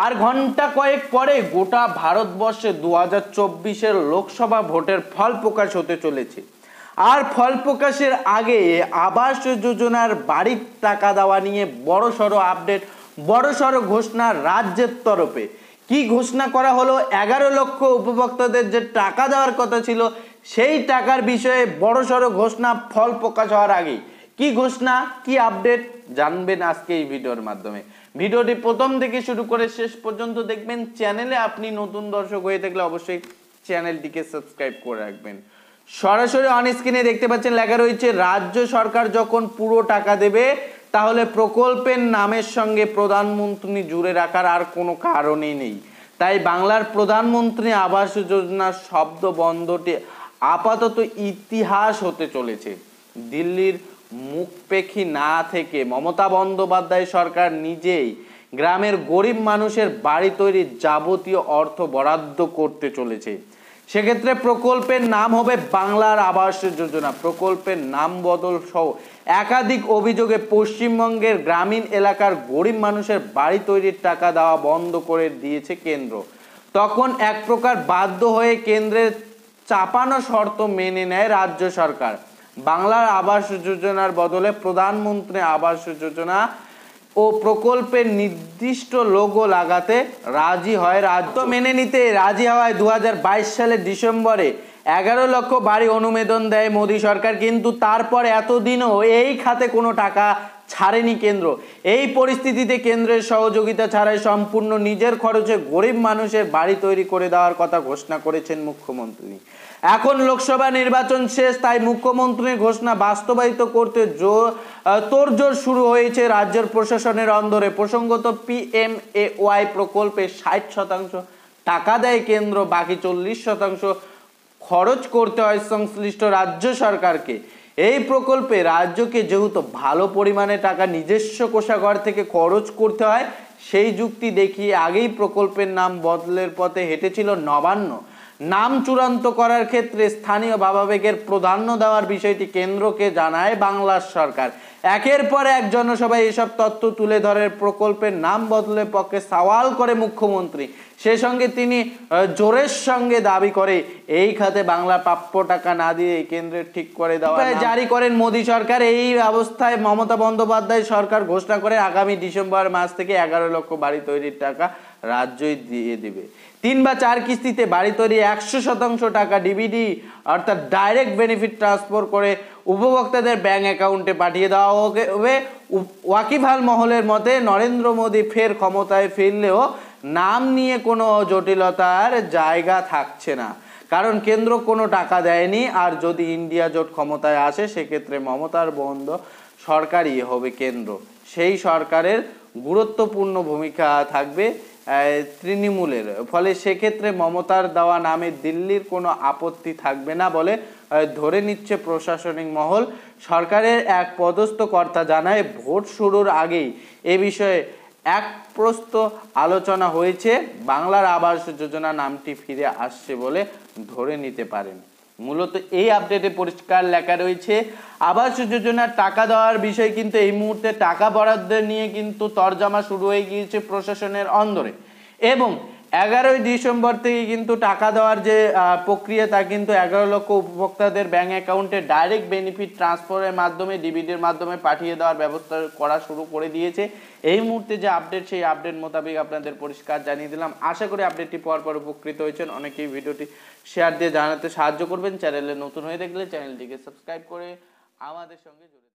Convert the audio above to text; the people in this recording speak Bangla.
আর ঘন্টা কয়েক পরে গোটা ভারতবর্ষে 2024-এর লোকসভা ভোটের ফল প্রকাশ হতে চলেছে। আর ফল প্রকাশের আগে আবাস যোজনার বাড়ির টাকা দেওয়া নিয়ে বড়সড় আপডেট, বড়সড় ঘোষণা রাজ্যের তরফে। কি ঘোষণা করা হলো? 11 লক্ষ উপভোক্তাদের যে টাকা দেওয়ার কথা ছিল সেই টাকার বিষয়ে বড়সড় ঘোষণা ফল প্রকাশ হওয়ার আগে। কি ঘোষণা, কি আপডেট জানবেন আজকে এই ভিডিওর মাধ্যমে। ভিডিওটি প্রথম থেকে শুরু করে শেষ পর্যন্ত দেখবেন। চ্যানেলে আপনি নতুন দর্শক হয়ে থাকলে অবশ্যই চ্যানেলটিকে সাবস্ক্রাইব করে রাখবেন। সরাসরি অন স্ক্রিনে দেখতে পাচ্ছেন লেখা রয়েছে, রাজ্য সরকার যখন পুরো টাকা দেবে তাহলে প্রকল্পের নামের সঙ্গে প্রধানমন্ত্রী জুড়ে রাখার আর কোনো কারণই নেই। তাই বাংলার প্রধানমন্ত্রী আবাস যোজনার শব্দ বন্ধটি আপাতত ইতিহাস হতে চলেছে। দিল্লির মুখপেখি না থেকে মমতা বন্দ্যোপাধ্যায় সরকার নিজেই গ্রামের গরিব মানুষের বাড়ি তৈরির যাবতীয় অর্থ বরাদ্দ করতে চলেছে। সেক্ষেত্রে প্রকল্পের নাম হবে বাংলার আবাস যোজনা। প্রকল্পের নাম বদল সহ একাধিক অভিযোগে পশ্চিমবঙ্গের গ্রামীণ এলাকার গরিব মানুষের বাড়ি তৈরির টাকা দেওয়া বন্ধ করে দিয়েছে কেন্দ্র। তখন এক প্রকার বাধ্য হয়ে কেন্দ্রের চাপানো শর্ত মেনে নেয় রাজ্য সরকার। বাংলার আবাস যোজনার বদলে প্রধানমন্ত্রী আবাস যোজনা ও প্রকল্পের নির্দিষ্ট লোগো লাগাতে রাজি হয় রাজ্য। মেনে নিতে রাজি হওয়ায় 2022 সালের ডিসেম্বরে 11 লক্ষ বাড়ি অনুমোদন দেয় মোদী সরকার। কিন্তু তারপর এতদিনও এই খাতে কোনো টাকা ছাড়েনি কেন্দ্র। এই পরিস্থিতিতে কেন্দ্রের সহযোগিতা ছাড়াই সম্পূর্ণ নিজের খরচে গরিব মানুষের বাড়ি তৈরি করে দেওয়ার কথা ঘোষণা করেছেন মুখ্যমন্ত্রী। এখন লোকসভা নির্বাচন শেষ, তাই মুখ্যমন্ত্রীর ঘোষণা বাস্তবায়িত করতে তোড়জোড় শুরু হয়েছে রাজ্যের প্রশাসনের অন্দরে। প্রসঙ্গত PMAY প্রকল্পে 60% টাকা দেয় কেন্দ্র, বাকি 40% খরচ করতে হয় সংশ্লিষ্ট রাজ্য সরকারকে। এই প্রকল্পে রাজ্যকে যেহেতু ভালো পরিমাণে টাকা নিজস্ব কোষাগার থেকে খরচ করতে হয়, সেই যুক্তি দেখিয়ে আগেই প্রকল্পের নাম বদলের পথে হেঁটেছিল নবান্ন। নাম চূড়ান্ত করার ক্ষেত্রে স্থানীয় ভাবাবেগের প্রাধান্য দেওয়ার বিষয়টি কেন্দ্রকে জানায় বাংলার সরকার। একের পর এক জনসভায় এসব তথ্য তুলে ধরে প্রকল্পের নাম বদলের পক্ষে সওয়াল করে মুখ্যমন্ত্রী। সে সঙ্গে তিনি জোরের সঙ্গে দাবি করে এই খাতে বাংলা প্রাপ্য টাকা না দিয়ে কেন্দ্রের ঠিক করে দেওয়া জারি করেন মোদী সরকার। এই অবস্থায় মমতা বন্দ্যোপাধ্যায় সরকার ঘোষণা করে আগামী ডিসেম্বর মাস থেকে 11 লক্ষ বাড়ি তৈরির টাকা রাজ্যই দিয়ে দিবে। 3 বা 4 কিস্তিতে বাড়ি তৈরি 100% টাকা ডিবিডি অর্থাৎ ডাইরেক্ট বেনিফিট ট্রান্সফার করে উপভোক্তাদের ব্যাংক অ্যাকাউন্টে পাঠিয়ে দেওয়া হবে। ওয়াকিবহাল মহলের মতে নরেন্দ্র মোদী ফের ক্ষমতায় ফিরলেও নাম নিয়ে কোনো জটিলতার জায়গা থাকছে না, কারণ কেন্দ্র কোনো টাকা দেয়নি। আর যদি ইন্ডিয়া জোট ক্ষমতায় আসে সেক্ষেত্রে মমতার বন্ধ সরকারই হবে কেন্দ্র। সেই সরকারের গুরুত্বপূর্ণ ভূমিকা থাকবে তৃণমূলের। ফলে সেক্ষেত্রে মমতার দেওয়া নামে দিল্লির কোনো আপত্তি থাকবে না বলে ধরে নিচ্ছে প্রশাসনিক মহল। সরকারের এক পদস্থ কর্তা জানায়, ভোট শুরুর আগেই এ বিষয়ে এক প্রস্ত আলোচনা হয়েছে। বাংলার আবাস যোজনা নামটি ফিরে আসছে বলে ধরে নিতে পারেন। মূলত এই আপডেটে পরিষ্কার লেখা রয়েছে, আবাস যোজনার টাকা দেওয়ার বিষয় কিন্তু এই মুহূর্তে টাকা বরাদ্দ নিয়ে কিন্তু তরজমা শুরু হয়ে গিয়েছে প্রশাসনের অন্দরে। এবং 11ই ডিসেম্বর থেকে কিন্তু টাকা দেওয়ার যে প্রক্রিয়া তা কিন্তু 11 লক্ষ উপভোক্তাদের ব্যাংক অ্যাকাউন্টে ডাইরেক্ট বেনিফিট ট্রান্সফারের মাধ্যমে ডিবিডির মাধ্যমে পাঠিয়ে দেওয়ার ব্যবস্থা করা শুরু করে দিয়েছে। এই মুহূর্তে যে আপডেট সেই আপডেট মোতাবেক আপনাদের পরিষ্কার জানিয়ে দিলাম। আশা করি আপডেটটি পাওয়ার পর উপকৃত হয়েছেন। অনেকেই ভিডিওটি শেয়ার দিয়ে জানাতে সাহায্য করবেন। চ্যানেলে নতুন হয়ে থাকলে চ্যানেলটিকে সাবস্ক্রাইব করে আমাদের সঙ্গে